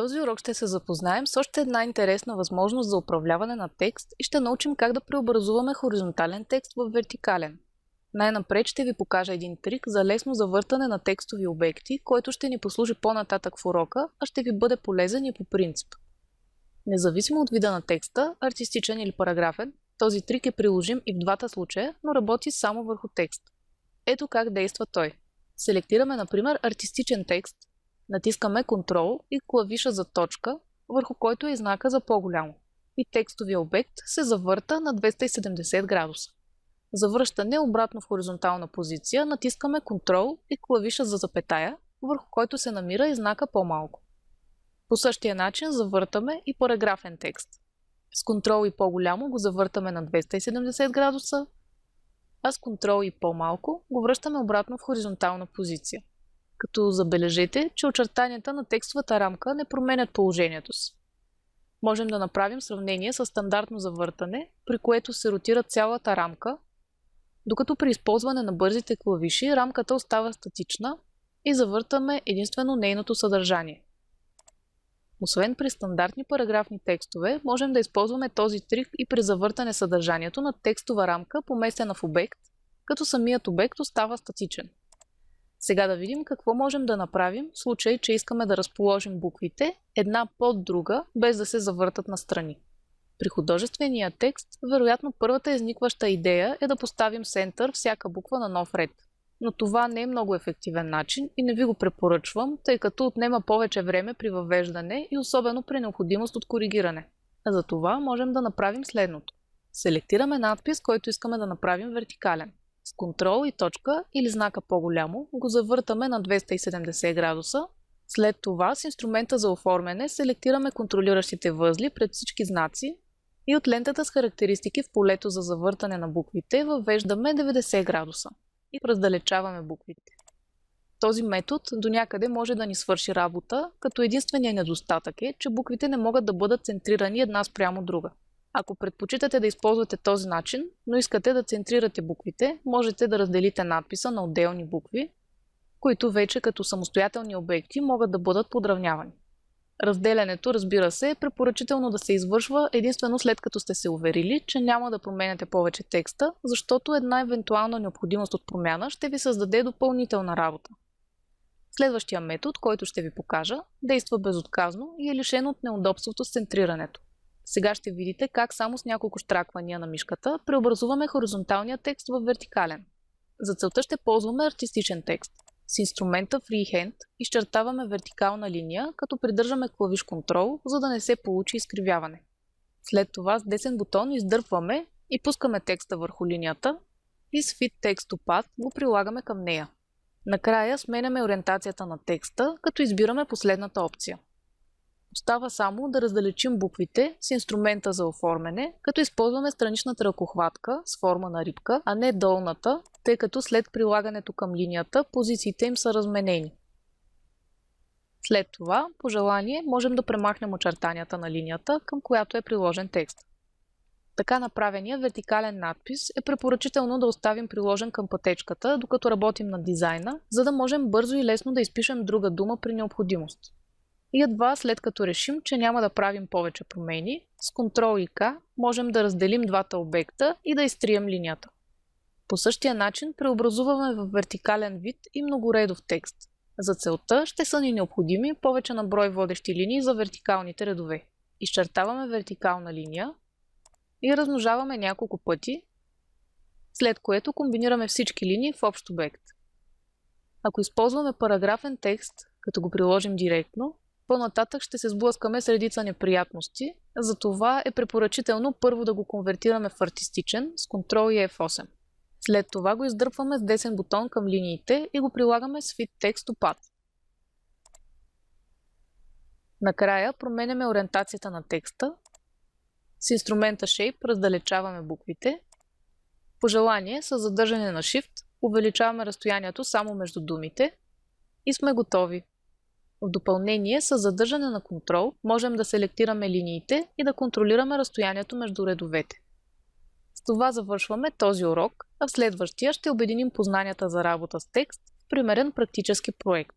този урок ще се запознаем с още една интересна възможност за управляване на текст и ще научим как да преобразуваме хоризонтален текст в вертикален. Най-напред ще ви покажа един трик за лесно завъртане на текстови обекти, който ще ни послужи по-нататък в урока, а ще ви бъде полезен и по принцип. Независимо от вида на текста, артистичен или параграфен, този трик е приложим и в двата случая, но работи само върху текст. Ето как действа той. Селектираме, например, артистичен текст, натискаме Ctrl и клавиша за точка, върху който е знака за по-голямо. И текстовия обект се завърта на 270 градуса. За връщане обратно в хоризонтална позиция натискаме Ctrl и клавиша за запетая, върху който се намира и знака по-малко. По същия начин завъртаме и параграфен текст. С Ctrl и по-голямо го завъртаме на 270 градуса, а с Ctrl и по-малко го връщаме обратно в хоризонтална позиция. Като забележете, че очертанията на текстовата рамка не променят положението си. Можем да направим сравнение с стандартно завъртане, при което се ротира цялата рамка, докато при използване на бързите клавиши рамката остава статична и завъртаме единствено нейното съдържание. Освен при стандартни параграфни текстове, можем да използваме този трик и при завъртане съдържанието на текстова рамка, поместена в обект, като самият обект остава статичен. Сега да видим какво можем да направим в случай, че искаме да разположим буквите една под друга, без да се завъртат настрани. При художествения текст, вероятно първата изникваща идея е да поставим център всяка буква на нов ред. Но това не е много ефективен начин и не ви го препоръчвам, тъй като отнема повече време при въвеждане и особено при необходимост от коригиране. За това можем да направим следното. Селектираме надпис, който искаме да направим вертикален. С Ctrl и точка или знака по-голямо го завъртаме на 270 градуса. След това с инструмента за оформяне селектираме контролиращите възли пред всички знаци и от лентата с характеристики в полето за завъртане на буквите въвеждаме 90 градуса и раздалечаваме буквите. Този метод до някъде може да ни свърши работа, като единственият недостатък е, че буквите не могат да бъдат центрирани една спрямо друга. Ако предпочитате да използвате този начин, но искате да центрирате буквите, можете да разделите надписа на отделни букви, които вече като самостоятелни обекти могат да бъдат подравнявани. Разделянето, разбира се, е препоръчително да се извършва единствено след като сте се уверили, че няма да променяте повече текста, защото една евентуална необходимост от промяна ще ви създаде допълнителна работа. Следващия метод, който ще ви покажа, действа безотказно и е лишен от неудобството с центрирането. Сега ще видите как само с няколко щраквания на мишката преобразуваме хоризонталния текст в вертикален. За целта ще ползваме артистичен текст. С инструмента Freehand изчертаваме вертикална линия, като придържаме клавиш Ctrl, за да не се получи изкривяване. След това с десен бутон издърпваме и пускаме текста върху линията и с Fit Text to Path го прилагаме към нея. Накрая сменяме ориентацията на текста, като избираме последната опция. Остава само да раздалечим буквите с инструмента за оформяне, като използваме страничната ръкохватка с форма на рибка, а не долната, тъй като след прилагането към линията позициите им са разменени. След това, по желание, можем да премахнем очертанията на линията, към която е приложен текст. Така направения вертикален надпис е препоръчително да оставим приложен към пътечката, докато работим на дизайна, за да можем бързо и лесно да изпишем друга дума при необходимост. И едва след като решим, че няма да правим повече промени, с Ctrl и K можем да разделим двата обекта и да изтрием линията. По същия начин преобразуваме в вертикален вид и многоредов текст. За целта ще са ни необходими повече на брой водещи линии за вертикалните редове. Изчертаваме вертикална линия и размножаваме няколко пъти, след което комбинираме всички линии в общ обект. Ако използваме параграфен текст, като го приложим директно, по-нататък ще се сблъскаме с редица неприятности, затова е препоръчително първо да го конвертираме в артистичен с Ctrl и F8. След това го издърпваме с десен бутон към линиите и го прилагаме с Fit Text to Path. Накрая променяме ориентацията на текста. С инструмента Shape раздалечаваме буквите. По желание, с задържане на Shift, увеличаваме разстоянието само между думите и сме готови. В допълнение, с задържане на Ctrl можем да селектираме линиите и да контролираме разстоянието между редовете. С това завършваме този урок, а в следващия ще обединим познанията за работа с текст в примерен практически проект.